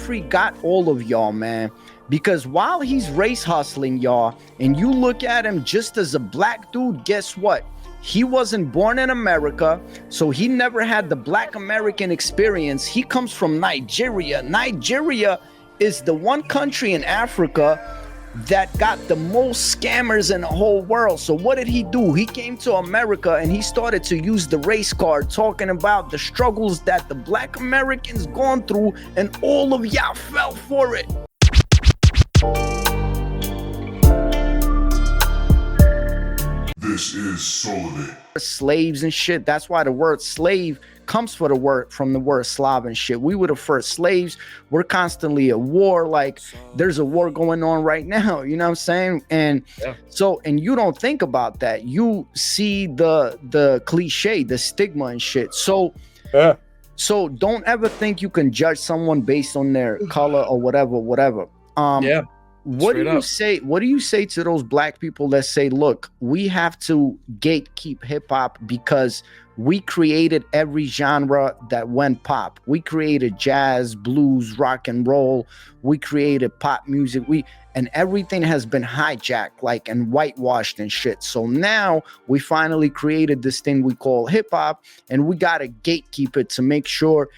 Godfrey got all of y'all, man. Because while he's race hustling y'all, and you look at him just as a black dude, guess what? He wasn't born in America, so he never had the black American experience. He comes from Nigeria. Nigeria is the one country in Africa that got the most scammers in the whole world. So what did he do? He came to America and he started to use the race card, talking about the struggles that the black Americans gone through, and all of y'all fell for it. This is SouLivate. Slaves and shit. That's why the word slave comes from the word Slav and shit. We were the first slaves. We're constantly at war. Like, there's a war going on right now. You know what I'm saying? And so, and you don't think about that. You see the cliche, the stigma and shit. So so don't ever think you can judge someone based on their color or whatever. What do you say? What do you say to those black people that say, look, we have to gatekeep hip hop because we created every genre that went pop. We created jazz, blues, rock and roll. We created pop music. And everything has been hijacked, like, and whitewashed and shit. So now we finally created this thing we call hip hop, and we got to gatekeep it to make sure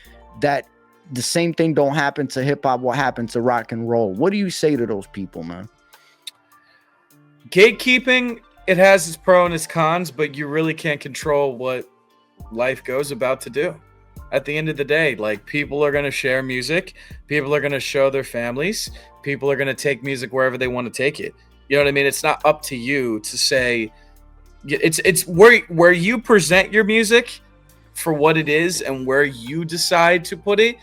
that the same thing don't happen to hip hop what happened to rock and roll. What do you say to those people, man? Gatekeeping, it has its pros and its cons, but you really can't control what life goes about to do. At the end of the day, like, people are going to share music, people are going to show their families, people are going to take music wherever they want to take it. You know what I mean? It's not up to you to say, it's where you present your music for what it is and where you decide to put it.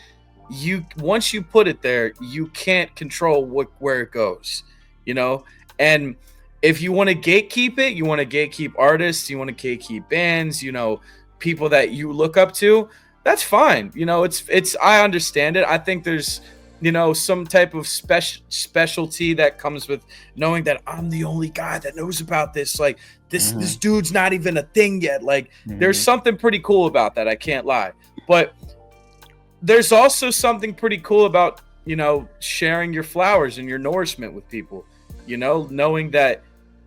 Once you put it there, you can't control where it goes, you know. And if you want to gatekeep it, you want to gatekeep artists, you want to gatekeep bands, you know, people that you look up to, that's fine. You know, it's I understand it. I think there's, you know, some type of specialty that comes with knowing that I'm the only guy that knows about this. Like, this dude's not even a thing yet. Like, there's something pretty cool about that. I can't lie. But there's also something pretty cool about, you know, sharing your flowers and your nourishment with people, you know, knowing that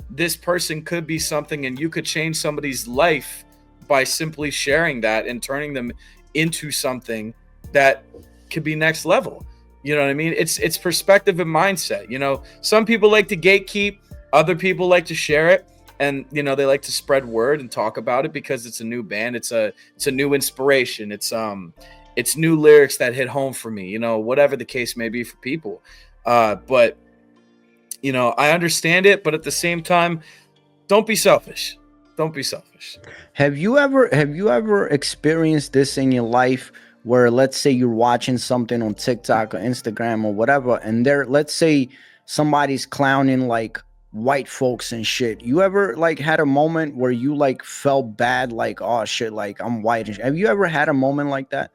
this person could be something and you could change somebody's life by simply sharing that and turning them into something that could be next level. You know what I mean? It's perspective and mindset. You know, some people like to gatekeep, other people like to share it, and, you know, they like to spread word and talk about it because it's a new band, it's a new inspiration, it's new lyrics that hit home for me, you know, whatever the case may be for people. But, you know, I understand it, but at the same time, don't be selfish. Don't be selfish. Have you ever experienced this in your life where, let's say, you're watching something on TikTok or Instagram or whatever, and let's say somebody's clowning like white folks and shit. You ever like had a moment where you like felt bad, like, oh shit, like I'm white? Have you ever had a moment like that?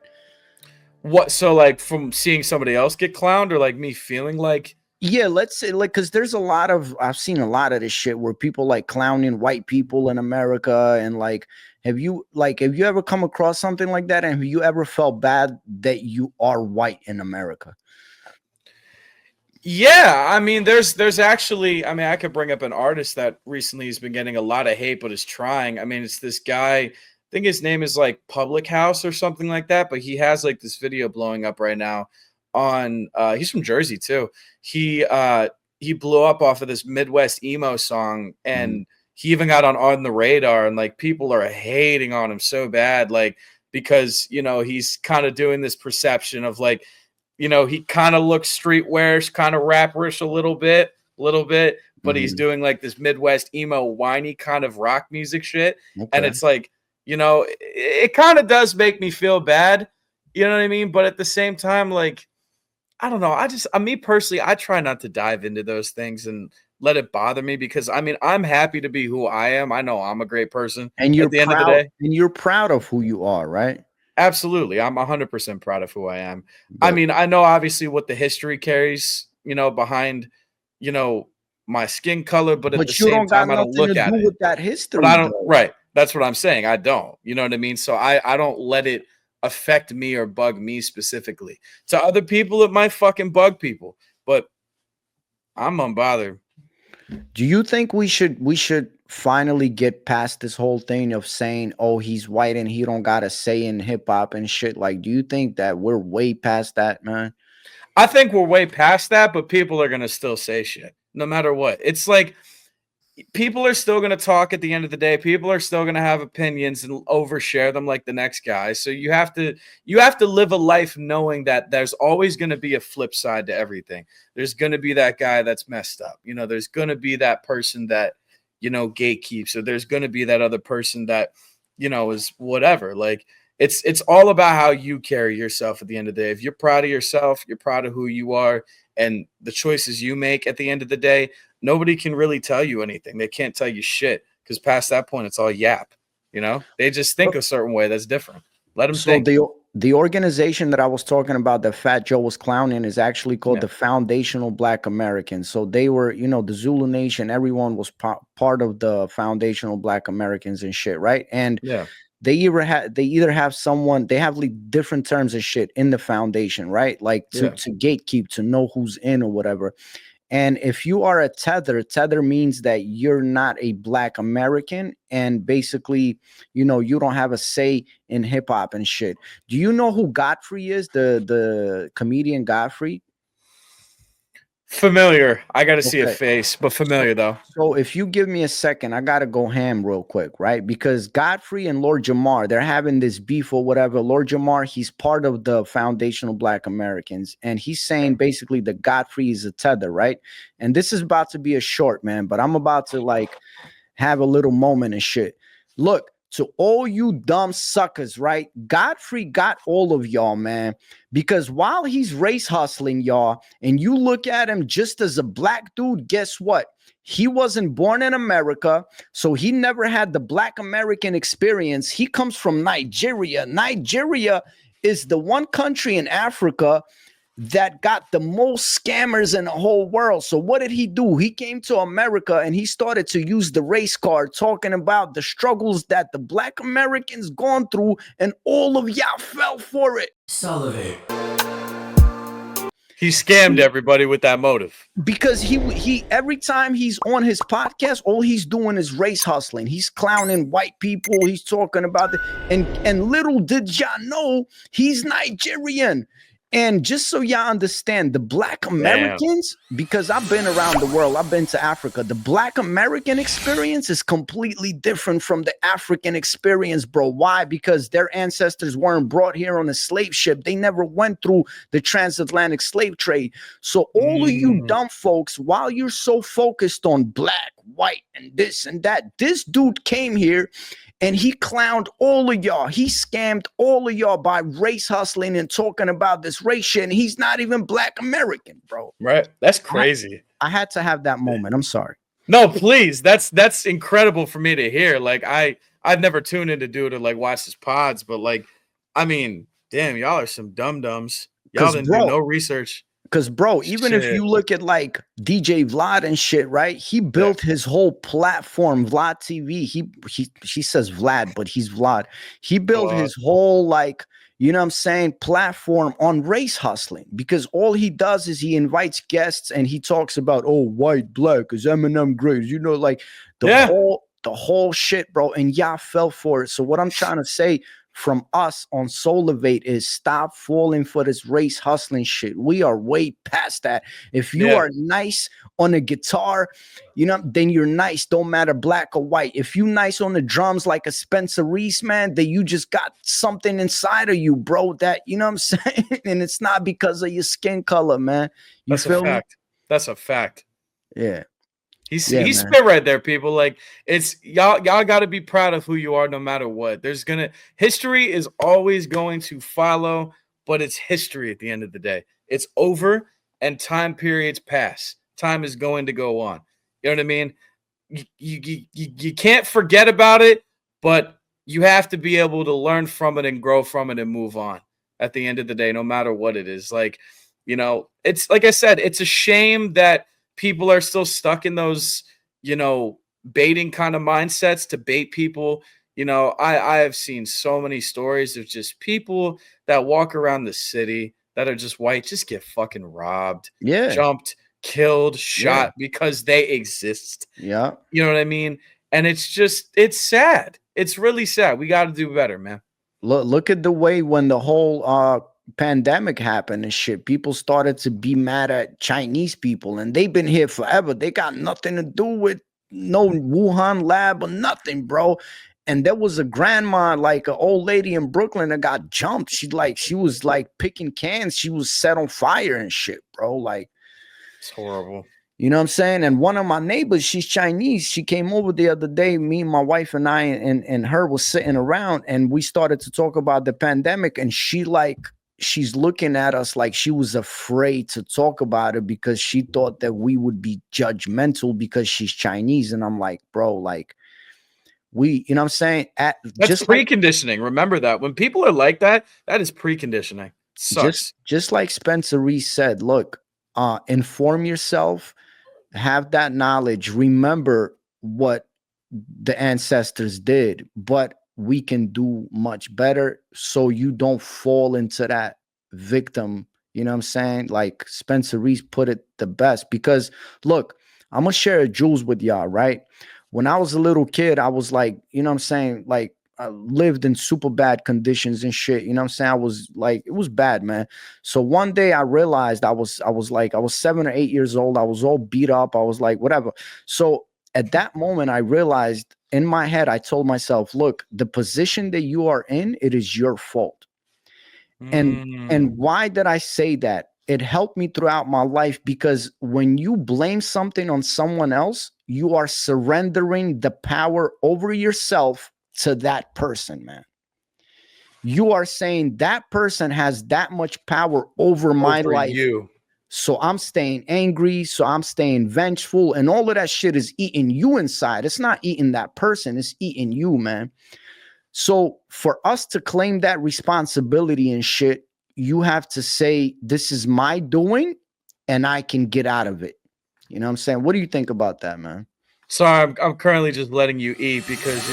What? So like from seeing somebody else get clowned, or like me feeling like? Yeah, let's say, like, because I've seen a lot of this shit where people like clowning white people in America, and like, have you ever come across something like that? And have you ever felt bad that you are white in America? Yeah, I mean, there's actually, I mean, I could bring up an artist that recently has been getting a lot of hate, but is trying. I mean, it's this guy, I think his name is like Public House or something like that, but he has like this video blowing up right now on, he's from Jersey too. He blew up off of this Midwest emo song, and he even got on the radar, and like people are hating on him so bad, like, because, you know, he's kind of doing this perception of like, you know, he kind of looks streetwear, kind of rapperish a little bit, but he's doing like this Midwest emo whiny kind of rock music shit. Okay. And it's like, you know, it kind of does make me feel bad, you know what I mean? But at the same time, like, I don't know. Me personally, I try not to dive into those things and let it bother me, because I mean, I'm happy to be who I am. I know I'm a great person. And you're proud, end of the day. And you're proud of who you are, right? Absolutely. I'm 100% proud of who I am. But I mean, I know obviously what the history carries, you know, behind, you know, my skin color, but at the same time, I don't look at it with that history. But I don't, right. That's what I'm saying. I don't, you know what I mean? So I don't let it affect me or bug me specifically. To other people, it might fucking bug people, but I'm unbothered. Do you think we should finally get past this whole thing of saying, oh, he's white and he don't got a say in hip hop and shit? Like, do you think that we're way past that, man? I think we're way past that, but people are gonna still say shit no matter what. It's like people are still going to talk at the end of the day. People are still going to have opinions and overshare them like the next guy. So you have to live a life knowing that there's always going to be a flip side to everything. There's going to be that guy that's messed up. You know, there's going to be that person that, you know, gatekeeps, or there's going to be that other person that, you know, is whatever. Like it's all about how you carry yourself at the end of the day. If you're proud of yourself, you're proud of who you are and the choices you make at the end of the day, nobody can really tell you anything. They can't tell you shit because past that point, it's all yap. You know, they just think a certain way that's different. Let them think. The organization that I was talking about that Fat Joe was clowning is actually called the Foundational Black Americans. So they were, you know, the Zulu Nation, everyone was part of the Foundational Black Americans and shit, right? And they either have someone, they have like different terms of shit in the foundation, right? Like to gatekeep, to know who's in or whatever. And if you are a tether means that you're not a Black American, and basically, you know, you don't have a say in hip hop and shit. Do you know who Godfrey is? The comedian Godfrey? Familiar. I got to see a face, but familiar though. So if you give me a second, I got to go ham real quick, right? Because Godfrey and Lord Jamar, they're having this beef or whatever. Lord Jamar, he's part of the Foundational Black Americans. And he's saying basically that Godfrey is a tether, right? And this is about to be a short, man, but I'm about to like have a little moment and shit. Look, to all you dumb suckers, right? Godfrey got all of y'all, man, because while he's race hustling y'all and you look at him just as a black dude, guess what? He wasn't born in America, so he never had the Black American experience. He comes from Nigeria. Nigeria is the one country in Africa that got the most scammers in the whole world. So what did he do? He came to America and he started to use the race card, talking about the struggles that the Black Americans gone through, and all of y'all fell for it. SouLivate. He scammed everybody with that motive. Because he every time he's on his podcast, all he's doing is race hustling. He's clowning white people. He's talking about the and little did y'all know he's Nigerian. And just so y'all understand, the Black Americans, because I've been around the world, I've been to Africa, the Black American experience is completely different from the African experience, bro. Why? Because their ancestors weren't brought here on a slave ship. They never went through the transatlantic slave trade. So all of you dumb folks, while you're so focused on black, white, and this and that, this dude came here and he clowned all of y'all. He scammed all of y'all by race hustling and talking about this race shit. And he's not even Black American, bro. Right. That's crazy. I had to have that moment. I'm sorry. No, please. That's incredible for me to hear. Like I've never tuned in to do it or like watch his pods, but like, I mean, damn, y'all are some dum-dums. Y'all didn't do no research. Because, bro, even if you look at like DJ Vlad and shit, right? He built his whole platform, VladTV. She says Vlad, but he's Vlad. He built his whole, like, you know what I'm saying, platform on race hustling, because all he does is he invites guests and he talks about, oh, white, black, is Eminem great? You know, like the whole shit, bro. And y'all fell for it. So what I'm trying to say from us on SouLivate is stop falling for this race hustling shit. We are way past that. If you are nice on a guitar, you know, then you're nice. Don't matter black or white. If you nice on the drums like a Spencer Reese, man, then you just got something inside of you, bro, that, you know what I'm saying? And it's not because of your skin color, man. You feel me? That's a fact. Yeah. He's spit right there, people. Like, it's y'all got to be proud of who you are no matter what. History is always going to follow, but it's history at the end of the day. It's over and time periods pass. Time is going to go on. You know what I mean? You can't forget about it, but you have to be able to learn from it and grow from it and move on at the end of the day, no matter what it is. Like, you know, it's like I said, it's a shame that people are still stuck in those, you know, baiting kind of mindsets to bait people, You know, I have seen so many stories of just people that walk around the city that are just white, just get fucking robbed, Yeah, jumped, killed, yeah, shot because they exist. yeah. You know what I mean? And it's just it's sad. It's really sad. We got to do better, man. Look at the way when the whole pandemic happened and shit. People started to be mad at Chinese people, and they've been here forever. They got nothing to do with no Wuhan lab or nothing, bro. And there was a grandma, like an old lady in Brooklyn, that got jumped. She was like picking cans. She was set on fire and shit, bro. Like, It's horrible. you know what I'm saying? And one of my neighbors, she's Chinese. She came over the other day. Me, my wife, and I, and her was sitting around, and we started to talk about the pandemic. And she's looking at us like she was afraid to talk about it because she thought that we would be judgmental because she's Chinese. And I'm like, bro, like you know what I'm saying? That's preconditioning. Remember that. When people are like that, that is preconditioning. Sucks. Just like Spencer Reese said, look, inform yourself. Have that knowledge, remember what the ancestors did, but we can do much better so you don't fall into that victim. You know what I'm saying? Like Spencer Reese put it the best, because look, I'm gonna share a jewels with y'all, right? When I was a little kid, I was like, you know what I'm saying? Like, I lived in super bad conditions and shit. You know what I'm saying? I was like, it was bad, man. So one day I realized I was 7 or 8 years old. I was all beat up. I was like, whatever. So at that moment, I realized in my head, I told myself, look, the position that you are in, it is your fault. And why did I say that? It helped me throughout my life, because when you blame something on someone else, you are surrendering the power over yourself to that person, man. You are saying that person has that much power over my life. You. So I'm staying angry. So I'm staying vengeful. And all of that shit is eating you inside. It's not eating that person. It's eating you, man. So for us to claim that responsibility and shit, you have to say, this is my doing and I can get out of it. You know what I'm saying? What do you think about that, man? Sorry, I'm currently just letting you eat because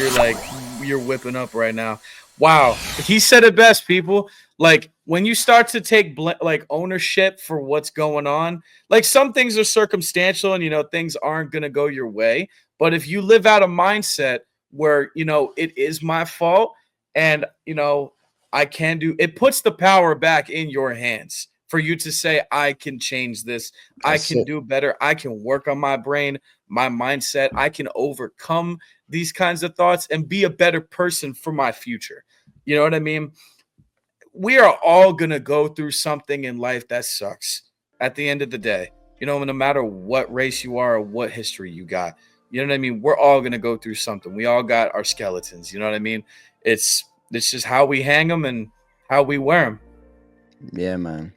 you're whipping up right now. Wow, he said it best, people. Like when you start to take like ownership for what's going on, like some things are circumstantial and things aren't gonna go your way. But if you live out a mindset where it is my fault and I can do it, puts the power back in your hands for you to say, I can change this, I can do better, I can work on my brain, my mindset, I can overcome these kinds of thoughts and be a better person for my future. You know what I mean? We are all going to go through something in life that sucks at the end of the day. No matter what race you are or what history you got. You know what I mean? We're all going to go through something. We all got our skeletons. You know what I mean? It's just how we hang them and how we wear them. Yeah, man.